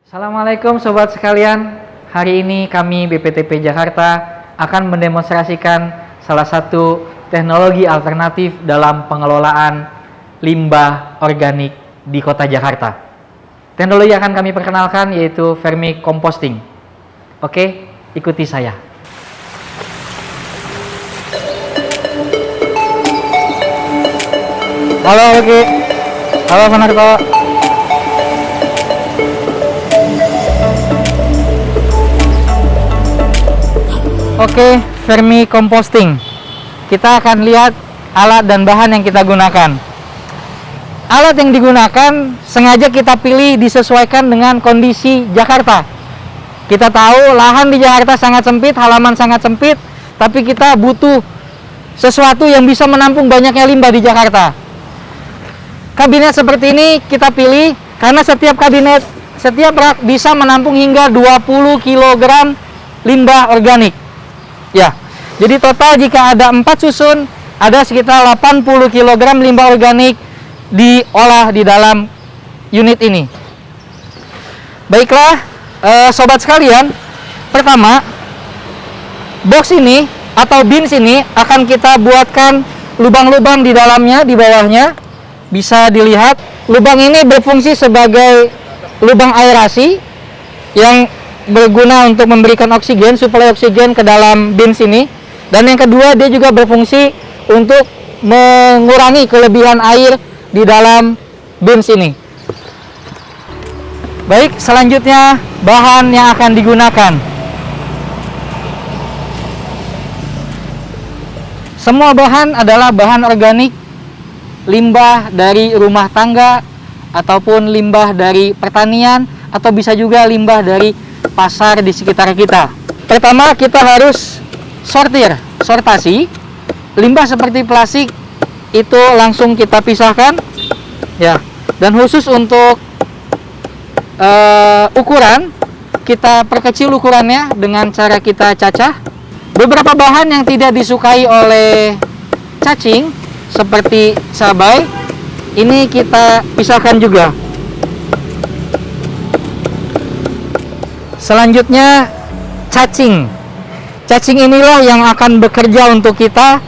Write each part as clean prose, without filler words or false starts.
Assalamualaikum sobat sekalian. Hari ini kami BPTP Jakarta akan mendemonstrasikan salah satu teknologi alternatif dalam pengelolaan limbah organik di Kota Jakarta. Teknologi yang akan kami perkenalkan yaitu vermicomposting. Oke, ikuti saya. Halo, oke. Halo, Manarto. Oke, vermicomposting. Kita akan lihat alat dan bahan yang kita gunakan. Alat yang digunakan sengaja kita pilih disesuaikan dengan kondisi Jakarta. Kita tahu lahan di Jakarta sangat sempit, halaman sangat sempit, tapi kita butuh sesuatu yang bisa menampung banyaknya limbah di Jakarta. Kabinet seperti ini kita pilih karena setiap rak bisa menampung hingga 20 kg limbah organik. Ya, jadi total jika ada 4 susun, ada sekitar 80 kg limbah organik diolah di dalam unit ini. Baiklah, sobat sekalian, pertama, box ini atau bins ini akan kita buatkan lubang-lubang di dalamnya, di bawahnya. Bisa dilihat, lubang ini berfungsi sebagai lubang aerasi yang berguna untuk memberikan oksigen, suplai oksigen ke dalam bins ini. Dan yang kedua, dia juga berfungsi untuk mengurangi kelebihan air di dalam bins ini. Baik, selanjutnya bahan yang akan digunakan. Semua bahan adalah bahan organik, limbah dari rumah tangga ataupun limbah dari pertanian, atau bisa juga limbah dari pasar di sekitar kita. Pertama, kita harus sortasi. Limbah seperti plastik itu langsung kita pisahkan, ya. Dan khusus untuk ukuran, kita perkecil ukurannya dengan cara kita cacah. Beberapa bahan yang tidak disukai oleh cacing seperti cabai, ini kita pisahkan juga. Selanjutnya, cacing. Cacing inilah yang akan bekerja untuk kita,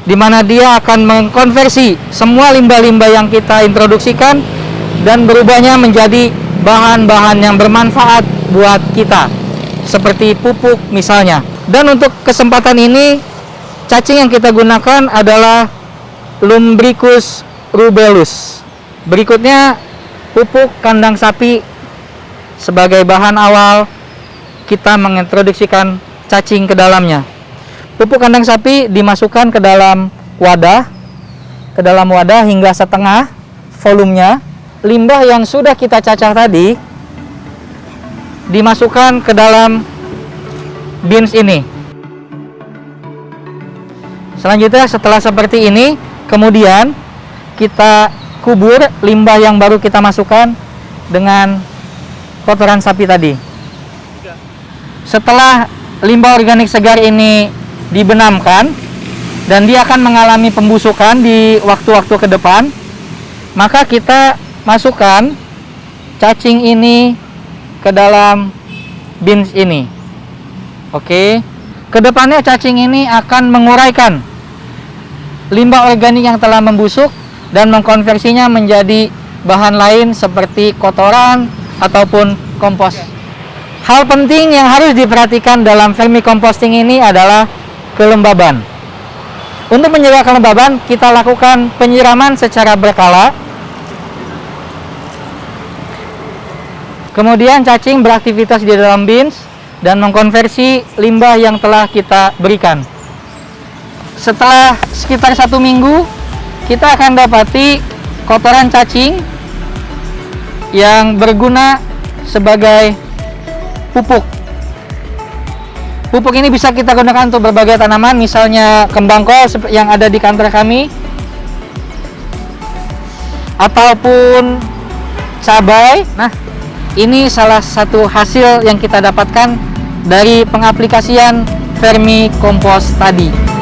di mana dia akan mengkonversi semua limbah-limbah yang kita introduksikan dan berubahnya menjadi bahan-bahan yang bermanfaat buat kita, seperti pupuk misalnya. Dan untuk kesempatan ini, cacing yang kita gunakan adalah Lumbricus rubellus. Berikutnya, pupuk kandang sapi sebagai bahan awal kita mengintroduksikan cacing ke dalamnya. Pupuk kandang sapi dimasukkan ke dalam wadah, hingga setengah volumenya. Limbah yang sudah kita cacah tadi dimasukkan ke dalam bins ini. Selanjutnya, setelah seperti ini, kemudian kita kubur limbah yang baru kita masukkan dengan kotoran sapi tadi. Setelah limbah organik segar ini dibenamkan dan dia akan mengalami pembusukan di waktu-waktu ke depan, maka kita masukkan cacing ini ke dalam bins ini. Oke, kedepannya cacing ini akan menguraikan limbah organik yang telah membusuk dan mengkonversinya menjadi bahan lain seperti kotoran ataupun kompos. Hal penting yang harus diperhatikan dalam vermicomposting ini adalah kelembaban. Untuk menjaga kelembaban, kita lakukan penyiraman secara berkala. Kemudian cacing beraktivitas di dalam bins dan mengkonversi limbah yang telah kita berikan. Setelah sekitar 1 minggu, kita akan dapati kotoran cacing yang berguna sebagai pupuk. Pupuk ini bisa kita gunakan untuk berbagai tanaman, misalnya kembang kol yang ada di kantor kami, ataupun cabai. Nah, ini salah satu hasil yang kita dapatkan dari pengaplikasian vermicompost tadi.